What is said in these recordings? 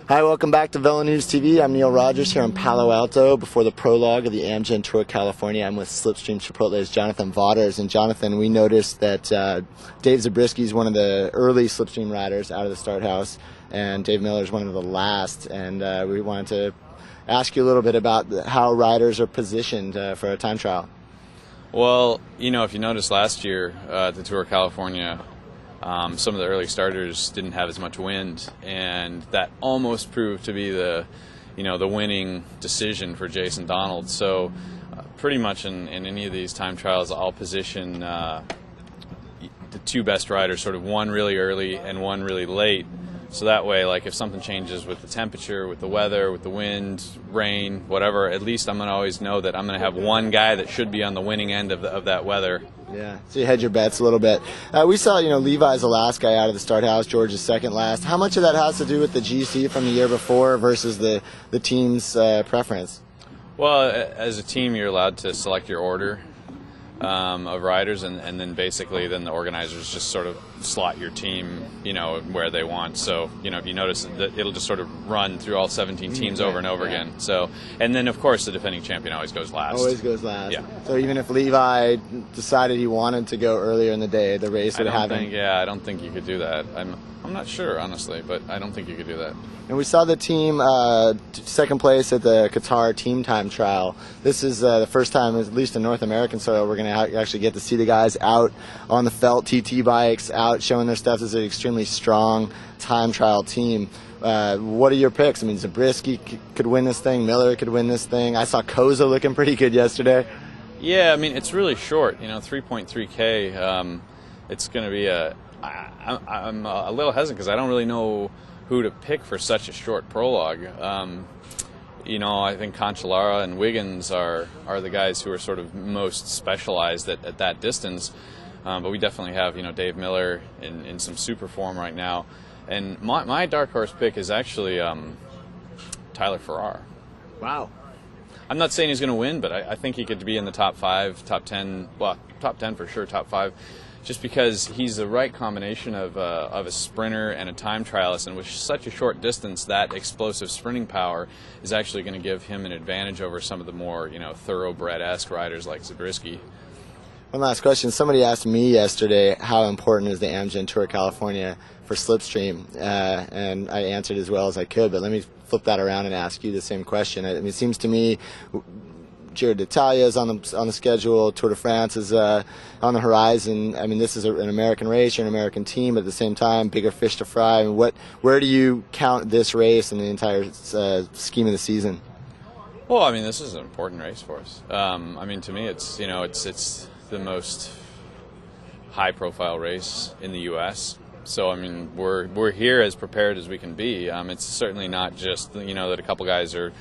Hi, welcome back to VeloNews TV. I'm Neil Rogers here in Palo Alto before the prologue of the Amgen Tour California. I'm with Slipstream Chipotle's Jonathan Vaughters. And Jonathan, we noticed that Dave Zabriskie is one of the early Slipstream riders out of the start house, and Dave Miller is one of the last. And we wanted to ask you a little bit about how riders are positioned for a time trial. Well, you know, if you noticed last year at the Tour California, some of the early starters didn't have as much wind, and that almost proved to be the winning decision for Jason Donald. So pretty much in any of these time trials, I'll position the two best riders, sort of one really early and one really late. So that way, like, if something changes with the temperature, with the weather, with the wind, rain, whatever, at least I'm going to always know that I'm going to have one guy that should be on the winning end of that weather. Yeah, so you hedge your bets a little bit. We saw, Levi's the last guy out of the start house, George is second last. How much of that has to do with the GC from the year before versus the team's preference? Well, as a team, you're allowed to select your order of riders, and then basically then the organizers just sort of slot your team, where they want. So, if you notice that it'll just sort of run through all 17 teams over and over again. So, and then of course the defending champion always goes last. Always goes last. Yeah. So even if Levi decided he wanted to go earlier in the day, the race would have him. Yeah, I don't think you could do that. I'm not sure, honestly, but I don't think you could do that. And we saw the team second place at the Qatar team time trial. This is the first time, at least in North American soil, we're going to actually get to see the guys out on the felt TT bikes, out showing their stuff. This is an extremely strong time trial team. What are your picks? I mean, Zabriskie could win this thing. Miller could win this thing. I saw Koza looking pretty good yesterday. Yeah, I mean, it's really short. 3.3K. It's going to be I'm a little hesitant because I don't really know who to pick for such a short prologue. I think Cancellara and Wiggins are the guys who are sort of most specialized at that distance. But we definitely have, Dave Miller in some super form right now. And my dark horse pick is actually Tyler Farrar. Wow. I'm not saying he's going to win, but I think he could be in the top 5, top 10, well, top 10 for sure, top 5. Just because he's the right combination of a sprinter and a time trialist, and with such a short distance, that explosive sprinting power is actually going to give him an advantage over some of the more thoroughbred-esque riders like Zabriskie. One last question. Somebody asked me yesterday how important is the Amgen Tour California for Slipstream, and I answered as well as I could, but let me flip that around and ask you the same question. I mean, it seems to me Giro d'Italia is on the schedule. Tour de France is on the horizon. I mean, this is an American race. You're an American team, but at the same time, bigger fish to fry. I mean, where do you count this race in the entire scheme of the season? Well, I mean, this is an important race for us. I mean, to me, it's it's the most high-profile race in the U.S. So, I mean, we're here as prepared as we can be. It's certainly not just that a couple guys are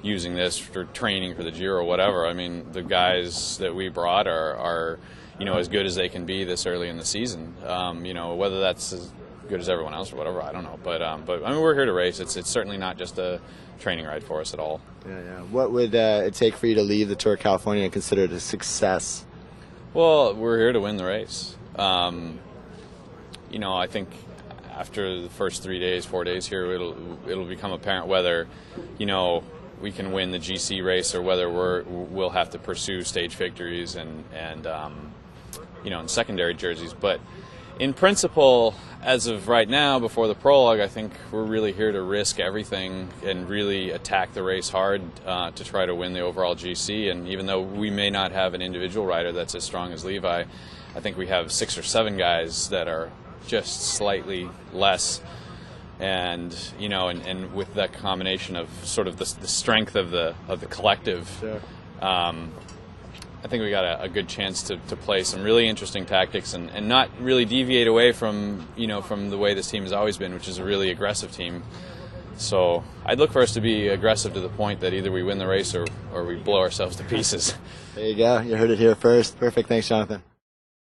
using this for training for the Giro or whatever. I mean, the guys that we brought are as good as they can be this early in the season. Whether that's as good as everyone else or whatever, I don't know. But I mean, we're here to race. It's certainly not just a training ride for us at all. Yeah. What would it take for you to leave the Tour of California and consider it a success? Well, we're here to win the race. I think after the first 3 days, 4 days here, it'll become apparent whether we can win the GC race or whether we'll have to pursue stage victories and secondary jerseys. But in principle, as of right now, before the prologue, I think we're really here to risk everything and really attack the race hard to try to win the overall GC. And even though we may not have an individual rider that's as strong as Levi, I think we have 6 or 7 guys that are just slightly less. And and with that combination of sort of the strength of the collective, sure. I think we got a good chance to play some really interesting tactics and not really deviate away from from the way this team has always been, which is a really aggressive team. So I'd look for us to be aggressive to the point that either we win the race or we blow ourselves to pieces. There you go. You heard it here first. Perfect. Thanks, Jonathan.